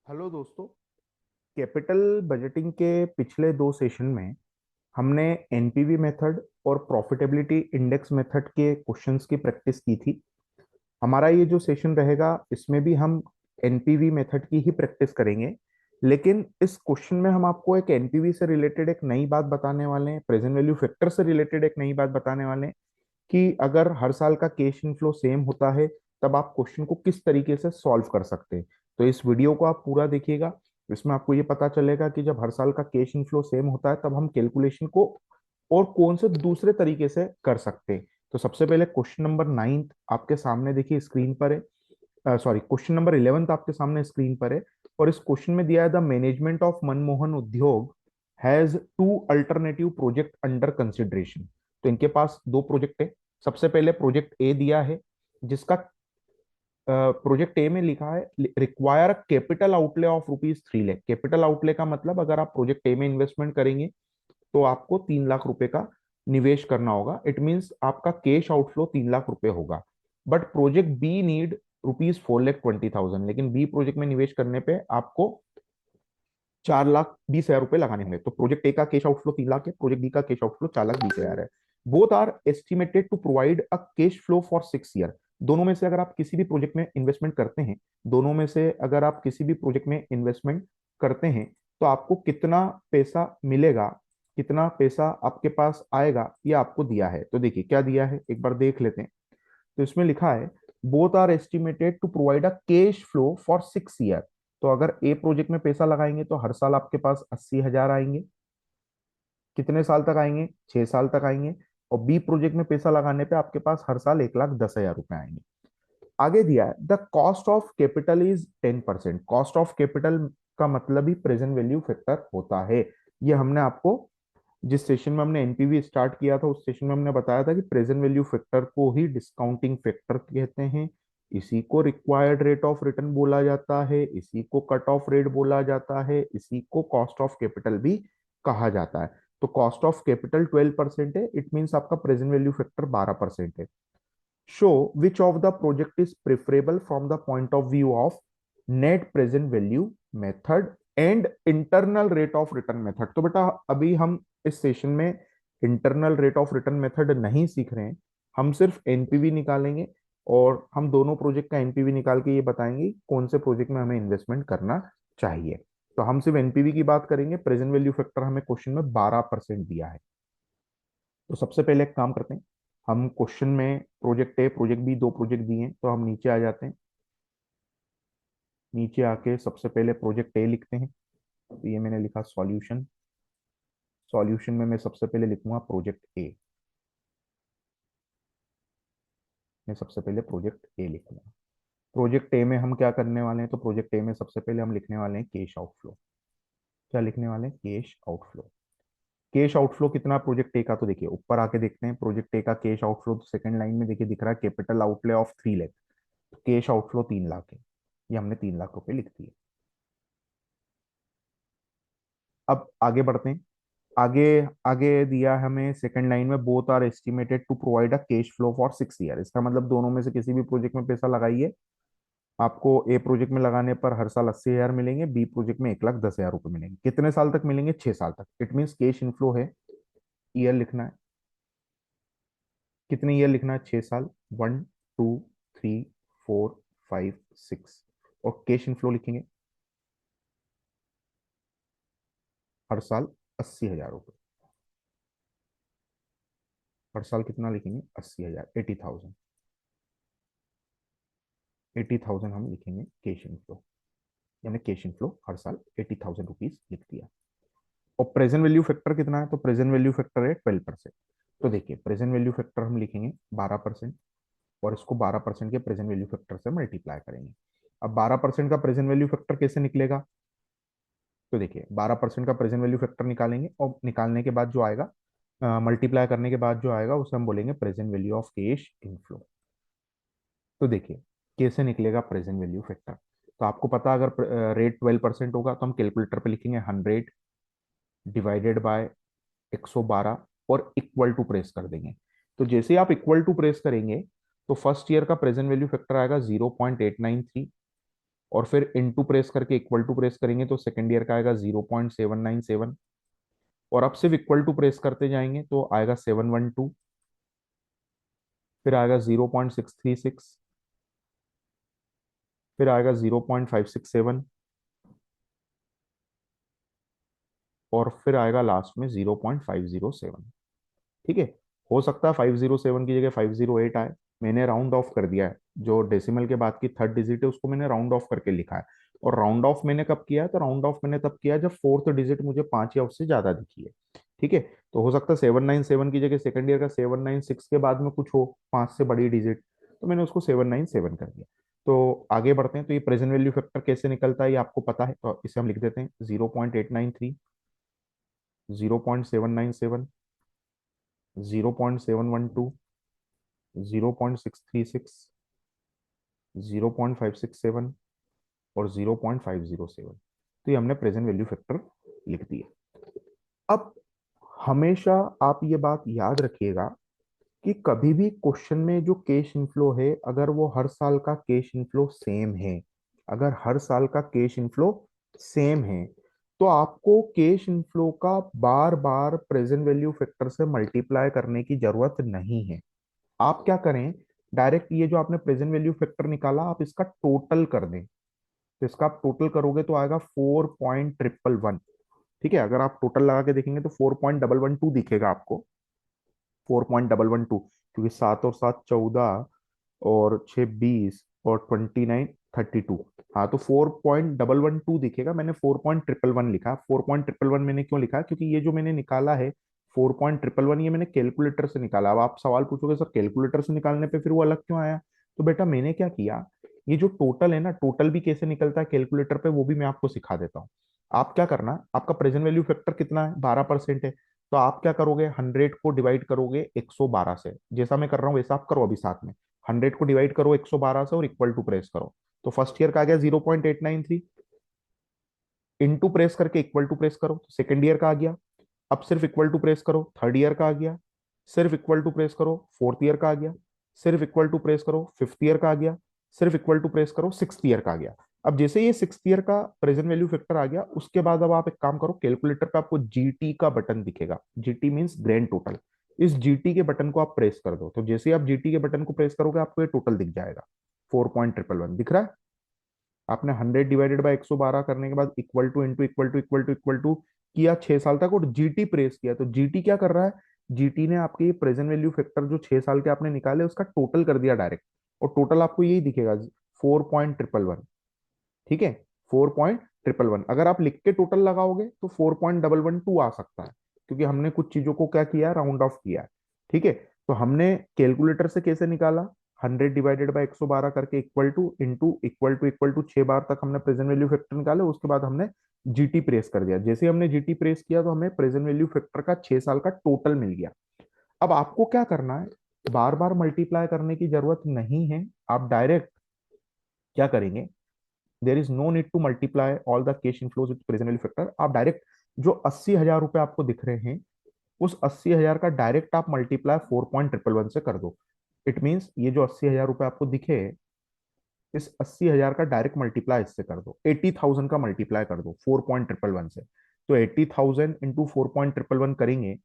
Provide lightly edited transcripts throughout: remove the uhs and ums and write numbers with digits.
Hello दोस्तों। Capital budgeting के पिछले दो सेशन में हमने एनपीवी मेथड और प्रॉफिटेबिलिटी इंडेक्स मेथड के क्वेश्चंस की प्रैक्टिस की थी। हमारा ये जो सेशन रहेगा इसमें भी हम एनपीवी मेथड की ही प्रैक्टिस करेंगे, लेकिन इस क्वेश्चन में हम आपको एक एनपीवी से रिलेटेड एक नई बात बताने वाले हैं, प्रेजेंट वैल्यू फैक्टर से रिलेटेड एक नई बात बताने वाले हैं कि अगर हर साल का कैश इनफ्लो सेम होता है तब आप क्वेश्चन को किस तरीके से सॉल्व कर सकते हैं। तो इस वीडियो को आप पूरा देखिएगा। इसमें आपको ये पता चलेगा कि जब हर साल का कैश इनफ्लो सेम होता है तब हम कैलकुलेशन को और कौन से दूसरे तरीके से कर सकते हैं। तो सबसे पहले क्वेश्चन नंबर 9 आपके सामने देखिए स्क्रीन पर है। सॉरी, क्वेश्चन नंबर 11 आपके सामने स्क्रीन पर है। और इस क्वेश्चन में दिया है the management of Manmohan Udyog has two alternative project under consideration. तो इनके पास दो प्रोजेक्ट है। सबसे पहले प्रोजेक्ट ए दिया है जिसका प्रोजेक्ट ए में लिखा है require capital outlay of ₹3 lakh. Capital outlay का मतलब अगर आप प्रोजेक्ट ए में इन्वेस्टमेंट करेंगे तो आपको 3 लाख रुपए का निवेश करना होगा। इट मींस आपका कैश आउटफ्लो 3 लाख रुपए होगा। बट प्रोजेक्ट बी नीड ₹4,20,000, लेकिन बी प्रोजेक्ट में निवेश करने पे आपको 4,20,000 रुपए लगाने होंगे। तो प्रोजेक्ट ए का कैश आउटफ्लो 3 लाख है, प्रोजेक्ट बी का कैश आउटफ्लो 4,20,000 है। Both are estimated to provide a cash flow for 6 year. दोनों में से अगर आप किसी भी प्रोजेक्ट में इन्वेस्टमेंट करते हैं, दोनों में से अगर आप किसी भी प्रोजेक्ट में इन्वेस्टमेंट करते हैं तो आपको कितना पैसा मिलेगा, कितना पैसा आपके पास आएगा, ये आपको दिया है। तो देखिए क्या दिया है, एक बार देख लेते हैं। तो इसमें लिखा है both are estimated to provide a cash flow for 6 year. तो अगर ए प्रोजेक्ट में पैसा लगाएंगे तो हर साल आपके पास 80,000 आएंगे। कितने साल तक आएंगे? 6 साल तक आएंगे। और बी प्रोजेक्ट में पैसा लगाने पे आपके पास हर साल 1,10,000 रुपए आएंगे। आगे दिया है the cost of capital is 10%। Cost of capital का मतलब ही प्रेजेंट वैल्यू फैक्टर होता है। ये हमने आपको जिस सेशन में हमने एनपीवी स्टार्ट किया था उस सेशन में हमने बताया था कि प्रेजेंट वैल्यू फैक्टर को ही डिस्काउंटिंग फैक्टर कहते हैं। इसी को रिक्वायर्ड रेट ऑफ रिटर्न बोला जाता है, इसी को कट ऑफ रेट बोला जाता है, इसी को कॉस्ट ऑफ कैपिटल भी कहा जाता है। तो कॉस्ट ऑफ कैपिटल 12% है, इट मीन्स आपका प्रेजेंट वैल्यू फैक्टर 12% है। Show which of the project is preferable from the point of view of net present value method and internal rate of return method. तो बेटा अभी हम इस session में internal rate of return method नहीं सीख रहे हैं, हम सिर्फ एनपीवी निकालेंगे और हम दोनों प्रोजेक्ट का एनपीवी निकाल के ये बताएंगे कौन से प्रोजेक्ट में हमें इन्वेस्टमेंट करना चाहिए। तो हम सिर्फ एनपीवी की बात करेंगे। प्रेजेंट वैल्यू फैक्टर हमें क्वेश्चन में 12% दिया है। तो सबसे पहले एक काम करते हैं, हम क्वेश्चन में प्रोजेक्ट ए प्रोजेक्ट बी दो प्रोजेक्ट दिए हैं तो हम नीचे आ जाते हैं। नीचे आके सबसे पहले प्रोजेक्ट ए लिखते हैं। तो ये मैंने लिखा सॉल्यूशन। सॉल्यूशन में मैं सबसे पहले लिखूंगा प्रोजेक्ट ए। मैं सबसे पहले प्रोजेक्ट ए लिखूंगा। प्रोजेक्ट ए में हम क्या करने वाले हैं? तो प्रोजेक्ट ए में सबसे पहले हम लिखने वाले हैं कैश आउटफ्लो। क्या लिखने वाले हैं? Cash outflow. कैश आउटफ्लो कितना प्रोजेक्ट ए का? तो देखिए ऊपर आके देखते हैं प्रोजेक्ट ए का कैश आउटफ्लो। तो सेकंड लाइन में देखिए दिख रहा है कैपिटल आउटले ऑफ 3 लाख। तो कैश आउटफ्लो 3 लाख है। ये हमने 3 लाख रुपए लिख दिए। अब आगे बढ़ते हैं। आगे आगे दिया है हमें सेकंड लाइन में both are estimated to provide a cash flow for 6 year. इसका मतलब दोनों में से किसी भी प्रोजेक्ट में पैसा लगाइए, आपको ए प्रोजेक्ट में लगाने पर हर साल 80,000 मिलेंगे, बी प्रोजेक्ट में 1,10,000 रुपए मिलेंगे। कितने साल तक मिलेंगे? 6 साल तक। इट मीन्स कैश इनफ्लो है, ईयर लिखना है। कितने ईयर लिखना है? 6 साल। 1, 2, 3, 4, 5, 6। और कैश इनफ्लो लिखेंगे हर साल 80,000 रुपए। हर साल कितना लिखेंगे? 80,000, 80,000। 80,000 हम लिखेंगे कैश इनफ्लो। यानी कैश इनफ्लो हर साल 80,000 रुपीज लिख दिया। और प्रेजेंट वैल्यू फैक्टर कितना है? तो प्रेजेंट वैल्यू फैक्टर है 12%। तो देखिए प्रेजेंट वैल्यू फैक्टर हम लिखेंगे 12%, और इसको 12% के प्रेजेंट वैल्यू फैक्टर से मल्टीप्लाई करेंगे। अब 12% का प्रेजेंट वैल्यू फैक्टर कैसे निकलेगा? तो देखिए 12% का प्रेजेंट वैल्यू फैक्टर निकालेंगे और निकालने के बाद जो आएगा, मल्टीप्लाई करने के बाद जो आएगा उसे हम बोलेंगे present value of cash inflow. तो देखिए कैसे निकलेगा प्रेजेंट वैल्यू फैक्टर। तो आपको पता अगर रेट 12% होगा तो हम कैलकुलेटर पे लिखेंगे 100 डिवाइडेड बाय 112 और इक्वल टू प्रेस कर देंगे। तो जैसे ही आप इक्वल टू प्रेस करेंगे तो फर्स्ट ईयर का प्रेजेंट वैल्यू फैक्टर आएगा 0.893। और फिर इनटू प्रेस करके इक्वल टू प्रेस करेंगे तो सेकेंड ईयर का आएगा 0.797। और अब सिर्फ इक्वल टू प्रेस करते जाएंगे तो आएगा 712। फिर आएगा 0.636। फिर आएगा 0.567। और फिर आएगा लास्ट में 0.507। ठीक है। हो सकता है 507 की जगह 508 आए। मैंने राउंड ऑफ कर दिया है, जो डेसिमल के बाद की थर्ड डिजिट है उसको मैंने राउंड ऑफ करके लिखा है। और राउंड ऑफ मैंने कब किया है, तो राउंड ऑफ मैंने तब किया जब फोर्थ डिजिट मुझे 5 या उससे ज्यादा दिखी है। ठीक है। तो हो सकता है 797 की जगह सेकंड ईयर का 796 के बाद में कुछ हो 5 से बड़ी डिजिट, तो मैंने उसको 797 कर दिया। तो आगे बढ़ते हैं। तो ये प्रेजेंट वैल्यू फैक्टर कैसे निकलता है ये आपको पता है, तो इसे हम लिख देते हैं 0.893, 0.797, 0.712, 0.636, 0.567 और 0.507। तो ये हमने प्रेजेंट वैल्यू फैक्टर लिख दिया। अब हमेशा आप ये बात याद रखिएगा कि कभी भी क्वेश्चन में जो कैश इनफ्लो है, अगर वो हर साल का कैश इनफ्लो सेम है, अगर हर साल का कैश इनफ्लो सेम है, तो आपको कैश इनफ्लो का बार बार प्रेजेंट वैल्यू फैक्टर से मल्टीप्लाई करने की जरूरत नहीं है। आप क्या करें, डायरेक्ट ये जो आपने प्रेजेंट वैल्यू फैक्टर निकाला आप इसका टोटल कर दें। तो इसका आप टोटल करोगे तो आएगा 4.111। ठीक है। अगर आप टोटल लगा के देखेंगे तो 4.112 दिखेगा आपको, 4.112, क्योंकि 7 और 7 14 और 6 20 और 29 32। हाँ, तो 4.112 दिखेगा। मैंने 4.111 लिखा। 4.111 मैंने क्यों लिखा, क्योंकि ये जो मैंने निकाला है 4.111 ये मैंने कैलकुलेटर से निकाला। अब आप सवाल पूछोगे सर कैलकुलेटर से निकालने पे फिर वो अलग क्यों आया, तो बेटा मैंने क्या किया, ये जो टोटल है ना, टोटल भी कैसे निकलता है कैलकुलेटर पे वो भी मैं आपको सिखा देता हूँ। आप क्या करना, आपका प्रेजेंट वैल्यू फैक्टर कितना है, 12% है। तो आप क्या करोगे, 100 को डिवाइड करोगे 112 से, जैसा मैं कर रहा हूँ वैसा आप करो अभी साथ में। 100 को डिवाइड करो 112 से और इक्वल टू प्रेस करो। तो फर्स्ट ईयर का आ गया 0.893, इनटू प्रेस करके इक्वल टू प्रेस करो तो सेकंड ईयर का आ गया। अब सिर्फ इक्वल टू प्रेस करो, थर्ड ईयर का आ गया। सिर्फ इक्वल टू प्रेस करो, फोर्थ ईयर का आ गया। सिर्फ इक्वल टू प्रेस करो, फिफ्थ ईयर का आ गया। सिर्फ इक्वल टू प्रेस करो, सिक्स्थ ईयर का आ गया। अब जैसे ये सिक्स्थ ईयर का प्रेजेंट वैल्यू फैक्टर आ गया, उसके बाद अब आप एक काम करो, कैलकुलेटर पे आपको जीटी का बटन दिखेगा। GT means grand total. इस जीटी के बटन को आप प्रेस कर दो, तो जैसे ही आप जीटी के बटन को प्रेस करोगे आपको ये टोटल दिख जाएगा। 4.111 दिख रहा है। आपने 100 / 112 करने के बाद equal to into equal to equal to equal to किया 6 साल तक और जीटी प्रेस किया, तो जीटी क्या कर रहा है, जीटी ने आपके प्रेजेंट वैल्यू फैक्टर जो 6 साल के आपने निकाले उसका टोटल कर दिया डायरेक्ट। और टोटल आपको यही दिखेगा 4.111। ठीक है। 4.111 अगर आप लिख के टोटल लगाओगे तो 4.112 आ सकता है, क्योंकि हमने कुछ चीजों को क्या किया, राउंड ऑफ किया है। ठीक है। तो हमने कैलकुलेटर से कैसे निकाला, 100 / 112 करके equal to into equal to 6 बार तक हमने प्रेजेंट वैल्यू फैक्टर निकाले, उसके बाद हमने जीटी प्रेस कर दिया। जैसे हमने जीटी प्रेस किया तो हमें प्रेजेंट वैल्यू फैक्टर का 6 साल का टोटल मिल गया। अब आपको क्या करना है, बार बार मल्टीप्लाई करने की जरूरत नहीं है। आप डायरेक्ट क्या करेंगे, there is no need to multiply all the cash inflows with present value factor. आप डायरेक्ट जो 80,000 रुपए आपको दिख रहे हैं, उस 80,000 का डायरेक्ट आप मल्टीप्लाई 4.111 से कर दो। इट मीन्स ये जो 80,000 रुपए आपको दिखे, इस 80,000 का डायरेक्ट मल्टीप्लाई इससे कर दो, 80,000 का मल्टीप्लाई कर दो 4.111 से। तो 80,000 इंटू 4.111 करेंगे,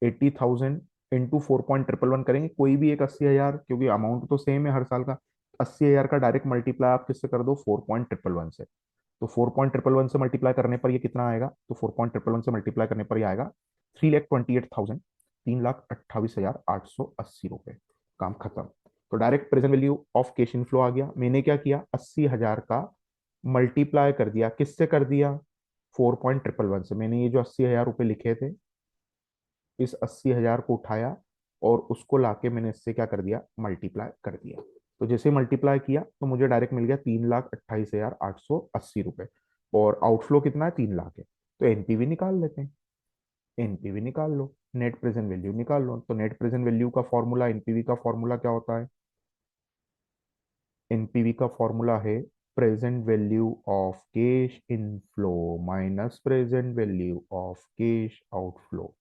80,000 इंटू 4.111 करेंगे, कोई भी एक 80,000, क्योंकि अमाउंट तो सेम है हर साल का। 80,000 का डायरेक्ट मल्टीप्लाई आप किससे कर दो, 4.111 से। तो 4.111 से मल्टीप्लाई करने पर ये कितना आएगा, तो 4.111 से मल्टीप्लाई करने पर ये आएगा 3,28,000, 3,28,880 रुपए। काम खत्म। तो direct present value of cash inflow आ गया। मैंने क्या किया, 80,000 का मल्टीप्लाई कर दिया, किससे कर दिया, 4.111 से। मैंने ये जो 80,000 रुपए लिखे थे, इस 80,000 को उठाया और उसको लाके मैंने इससे क्या कर दिया, मल्टीप्लाई कर दिया। तो जैसे मल्टीप्लाई किया तो मुझे डायरेक्ट मिल गया 3,28,880 रुपए। और आउटफ्लो कितना है, 3 लाख है। तो एनपीवी निकाल लेते हैं। एनपीवी निकाल लो, नेट प्रेजेंट वैल्यू निकाल लो। तो नेट प्रेजेंट वैल्यू का फॉर्मूला, एनपीवी का फॉर्मूला क्या होता है, एनपीवी का फॉर्मूला है present value of cash inflow minus present value of cash outflow.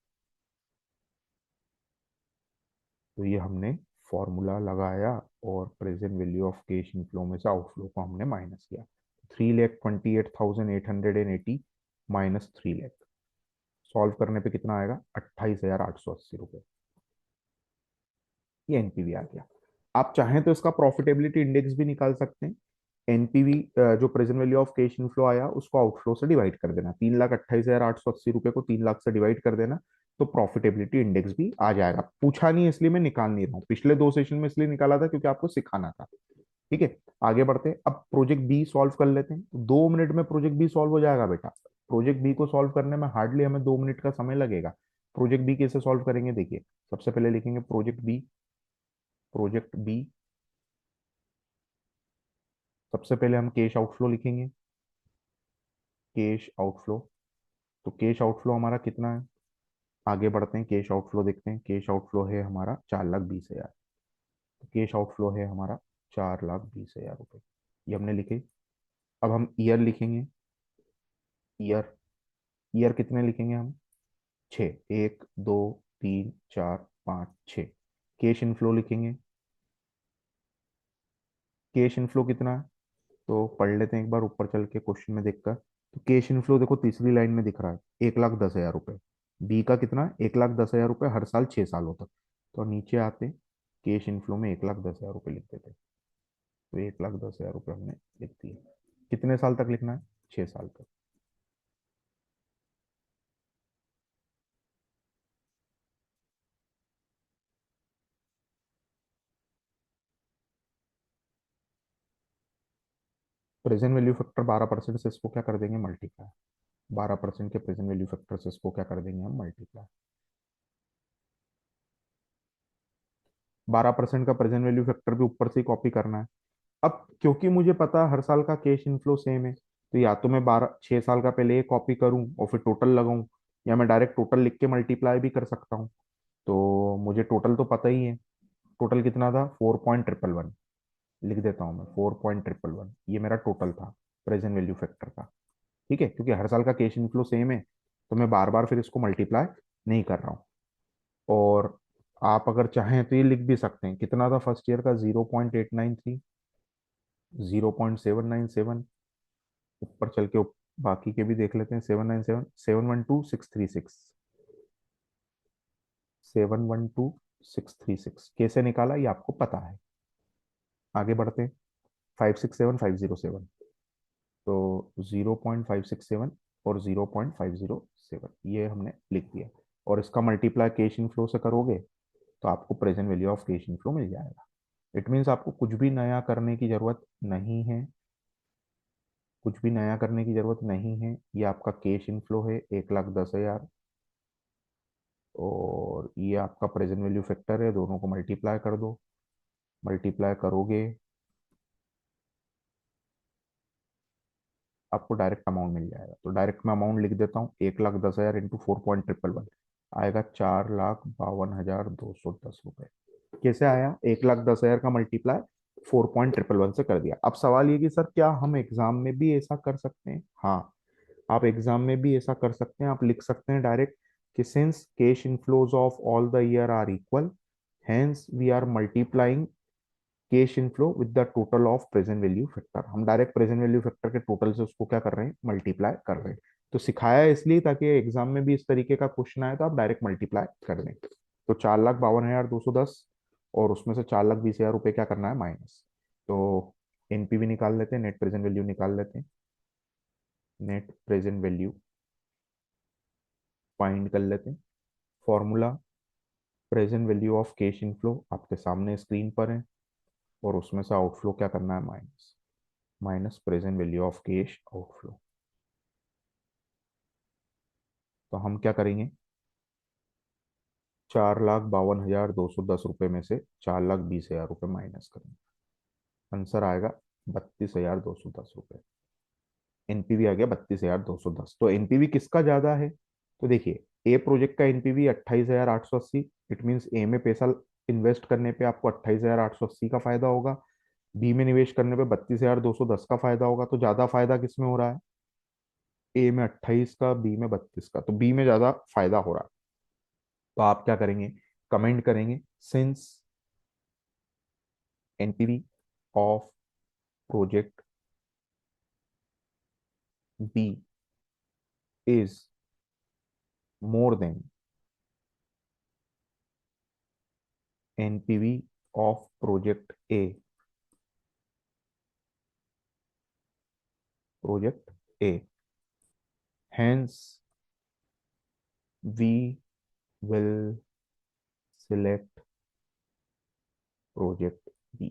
तो ये हमने फॉर्मूला लगाया और present value of cash inflow में से आउटफ्लो को हमने माइनस किया। 3,28,880 माइनस 3 लाख, सॉल्व करने पे कितना आएगा? 28,880 रुपये। ये एनपीवी आ गया। आप चाहें तो इसका प्रॉफिटेबिलिटी इंडेक्स भी निकाल सकते हैं। एनपीवी जो present value of cash inflow आया उसको आउटफ्लो से डिवाइड कर देना, 3,28,880 रुपये को 3 लाख से डिवाइड कर देना, तो प्रॉफिटेबिलिटी इंडेक्स भी आ जाएगा। पूछा नहीं इसलिए मैं निकाल नहीं रहा हूँ, पिछले 2 सेशन में इसलिए निकाला था क्योंकि आपको सिखाना था। ठीक है, आगे बढ़ते हैं। अब प्रोजेक्ट बी सॉल्व कर लेते हैं। 2 मिनट में प्रोजेक्ट बी सॉल्व हो जाएगा बेटा। प्रोजेक्ट बी को सॉल्व करने में हार्डली हमें 2 मिनट का समय लगेगा। प्रोजेक्ट बी कैसे सॉल्व करेंगे देखिए। सबसे पहले लिखेंगे प्रोजेक्ट बी। प्रोजेक्ट बी, सबसे पहले हम कैश आउटफ्लो लिखेंगे। कैश आउटफ्लो, तो कैश आउटफ्लो हमारा कितना है? आगे बढ़ते हैं, कैश आउटफ्लो देखते हैं। कैश आउटफ्लो है हमारा 4,20,000। तो कैश आउटफ्लो है हमारा 4,20,000 रुपये, ये हमने लिखे। अब हम ईयर लिखेंगे। ईयर, ईयर कितने लिखेंगे हम? 6, 1, 2, 3, 4, 5, 6। कैश इनफ्लो लिखेंगे। कैश इनफ्लो कितना है? तो पढ़ लेते हैं एक बार ऊपर चल के क्वेश्चन में देखकर। तो कैश इनफ्लो देखो तीसरी लाइन में दिख रहा है, 1,10,000 रुपये। बी का कितना है? 1,10,000 रुपये हर साल 6 सालों तक। तो नीचे आते, कैश इनफ्लो में 1,10,000 रुपये लिख देते। तो 1,10,000 रुपये हमने लिख दिए। कितने साल तक लिखना है? 6 साल तक। प्रेजेंट वैल्यू फैक्टर 12% से इसको क्या कर देंगे? मल्टीप्लाई। 12% के प्रेजेंट वैल्यू फैक्टर से इसको क्या कर देंगे हम? मल्टीप्लाई। 12% का प्रेजेंट वैल्यू फैक्टर भी ऊपर से ही कॉपी करना है। अब क्योंकि मुझे पता है हर साल का कैश इनफ्लो सेम है, तो या तो मैं 6 साल का पहले ये कॉपी करूं और फिर टोटल लगाऊं, या मैं डायरेक्ट टोटल लिख के मल्टीप्लाई भी कर सकता हूं। तो मुझे टोटल तो पता ही है। टोटल कितना था? 4.111। लिख देता हूं मैं 4.111, ये मेरा टोटल था प्रेजेंट वैल्यू फैक्टर का। ठीक है, क्योंकि हर साल का कैश इनफ्लो सेम है, तो मैं बार बार फिर इसको मल्टीप्लाई नहीं कर रहा हूँ। और आप अगर चाहें तो ये लिख भी सकते हैं, कितना था फर्स्ट ईयर का? 0.893, 0.797। ऊपर चल के बाकी के भी देख लेते हैं। 797, 712, 636, 712, 636 कैसे निकाला ये आपको पता है। आगे बढ़ते हैं। 567, 507, तो 0.567 और 0.507 ये हमने लिख दिया। और इसका मल्टीप्लाई कैश इनफ्लो से करोगे तो आपको present value of cash inflow मिल जाएगा। इट मीन्स आपको कुछ भी नया करने की जरूरत नहीं है। कुछ भी नया करने की जरूरत नहीं है। ये आपका कैश इनफ्लो है 1,10,000, और ये आपका प्रेजेंट वैल्यू फैक्टर है। दोनों को मल्टीप्लाई कर दो। मल्टीप्लाई करोगे आपको डायरेक्ट अमाउंट मिल जाएगा। तो डायरेक्ट मैं अमाउंट लिख देता हूँ, 1,10,000 इंटू 4.111 आएगा 4,52,210 रुपये। कैसे आया? 1,10,000 का मल्टीप्लाई 4.111 से कर दिया। अब सवाल ये कि सर क्या हम एग्जाम में भी ऐसा कर सकते हैं? हाँ, आप एग्जाम में भी ऐसा कर सकते हैं। आप लिख सकते हैं डायरेक्ट कि since cash inflows of all the year are equal, hence we are multiplying cash inflow with the total of present value factor. हम डायरेक्ट प्रेजेंट वैल्यू फैक्टर के टोटल से उसको क्या कर रहे हैं? मल्टीप्लाई कर रहे हैं। तो सिखाया है इसलिए ताकि एग्जाम में भी इस तरीके का क्वेश्चन आए तो आप डायरेक्ट मल्टीप्लाई कर दें। तो 4,52,210 और उसमें से 4,20,000 रुपये क्या करना है? माइनस। तो एनपीवी निकाल लेते हैं, नेट प्रेजेंट वैल्यू निकाल लेते हैं। नेट प्रेजेंट वैल्यू फाइंड कर लेते हैं। Formula, present value of cash inflow आपके सामने स्क्रीन पर है, और उसमें से आउटफ्लो क्या करना है? Minus. Minus present value of cash outflow. तो हम क्या करेंगे? 4,52,210 रुपये में से 4,20,000 रुपये माइनस करेंगे। आंसर आएगा 32,210 रुपये। एनपीवी आ गया 32,210। तो एनपीवी किसका ज्यादा है? तो देखिए, ए प्रोजेक्ट का एनपीवी 28,880। इट मीन्स ए में पैसा इन्वेस्ट करने पे आपको 28,880 का फायदा होगा। बी में निवेश करने पे 32,210 का फायदा होगा। तो ज्यादा फायदा किसमें हो रहा है? ए में 28 का, बी में 32 का। तो बी में ज्यादा फायदा हो रहा है। तो आप क्या करेंगे? कमेंट करेंगे since NPV of project B is more than NPV of project A, project A, hence we will select project B.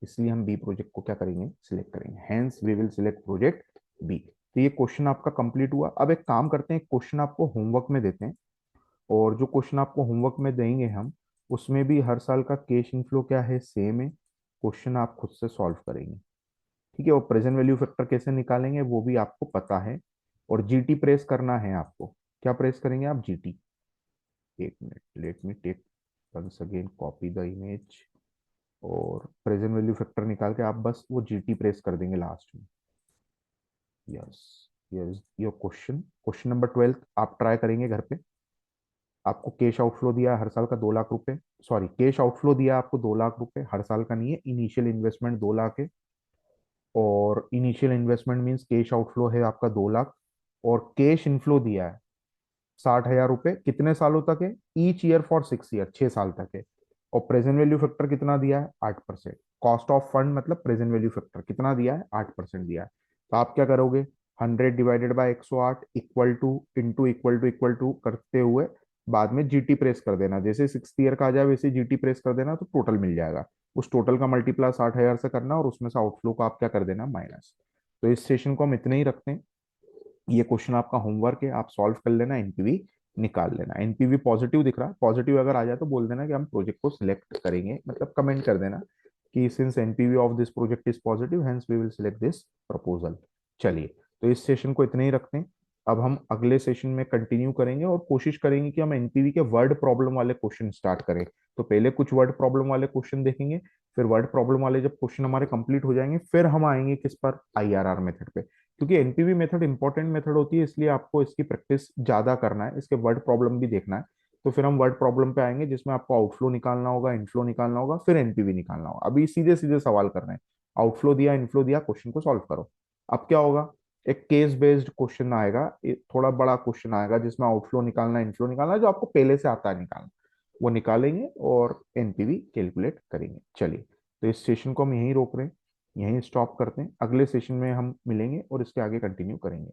इसलिए हम बी प्रोजेक्ट को क्या करेंगे, सिलेक्ट करेंगे, hence we will select project B. तो ये क्वेश्चन आपका कंप्लीट हुआ। अब एक काम करते हैं, क्वेश्चन आपको होमवर्क में देते हैं, और जो क्वेश्चन आपको होमवर्क में देंगे हम, उसमें भी हर साल का कैश इनफ्लो क्या है, सेम है। क्वेश्चन आप खुद से सॉल्व करेंगे, ठीक है। और प्रेजेंट वैल्यू फैक्टर कैसे निकालेंगे वो भी आपको पता है। और जीटी प्रेस करना है आपको। क्या प्रेस करेंगे आप, जीटी। एक मिनट, let me take once again copy the image. और प्रेजेंट वैल्यू फैक्टर निकाल के आप बस वो जीटी प्रेस कर देंगे लास्ट में। Yes, yes your question, question number 12 आप ट्राई करेंगे घर पे। आपको कैश आउटफ्लो दिया है हर साल का 2 लाख रुपए, सॉरी कैश आउटफ्लो दिया है आपको 2 लाख रुपए, हर साल का नहीं है, इनिशियल इन्वेस्टमेंट 2 लाख है। और initial investment means cash outflow है आपका 2 लाख, और कैश इनफ्लो दिया है 60,000 रुपए, कितने सालों तक है, ईच ईयर फॉर 6 ईयर, 6 साल तक है। और प्रेजेंट वैल्यू फैक्टर कितना दिया है, 8%। कॉस्ट ऑफ फंड मतलब प्रेजेंट वैल्यू फैक्टर कितना दिया है, 8% दिया है। तो आप क्या करोगे, 100 divided by 108 equal to into equal to करते हुए बाद में जीटी प्रेस कर देना। जैसे 6th ईयर का आ जाए वैसे जीटी प्रेस कर देना, तो टोटल मिल जाएगा। उस टोटल का मल्टीप्लाई 60,000 से करना, और उसमें से आउटफ्लो का आप क्या कर देना, माइनस। तो इस सेशन को हम इतने ही रखते हैं। ये क्वेश्चन आपका होमवर्क है, आप सॉल्व कर लेना, एनपीवी निकाल लेना। एनपीवी पॉजिटिव दिख रहा है, पॉजिटिव अगर आ जाए तो बोल देना कि हम प्रोजेक्ट को सिलेक्ट करेंगे, मतलब कमेंट कर देना कि since NPV of this project is positive hence we will select this proposal. चलिए, तो इस सेशन को इतने ही रखते हैं। अब हम अगले सेशन में कंटिन्यू करेंगे और कोशिश करेंगे कि हम एनपीवी के वर्ड प्रॉब्लम वाले क्वेश्चन स्टार्ट करें। तो पहले कुछ वर्ड प्रॉब्लम वाले क्वेश्चन देखेंगे, फिर वर्ड प्रॉब्लम वाले जब क्वेश्चन हमारे कंप्लीट हो जाएंगे फिर हम आएंगे किस पर, आईआरआर मेथड पे। क्योंकि एनपीवी मेथड इंपॉर्टेंट मेथड होती है, इसलिए आपको इसकी प्रैक्टिस ज्यादा करना है, इसके वर्ड प्रॉब्लम भी देखना है। तो फिर हम वर्ड प्रॉब्लम पे आएंगे जिसमें आपको आउटफ्लो निकालना होगा, इनफ्लो निकालना होगा, फिर एनपीवी निकालना होगा। अभी सीधे सीधे सवाल करना है, आउटफ्लो दिया, इनफ्लो दिया, क्वेश्चन को सॉल्व करो। अब क्या होगा, एक केस बेस्ड क्वेश्चन आएगा, थोड़ा बड़ा क्वेश्चन आएगा जिसमें आउटफ्लो निकालना, इनफ्लो निकालना, जो आपको पहले से आता है निकालना, वो निकालेंगे और एनपीवी कैलकुलेट करेंगे। चलिए, तो इस सेशन को हम यहीं रोक रहे हैं, यहीं स्टॉप करते हैं। अगले सेशन में हम मिलेंगे और इसके आगे कंटिन्यू करेंगे।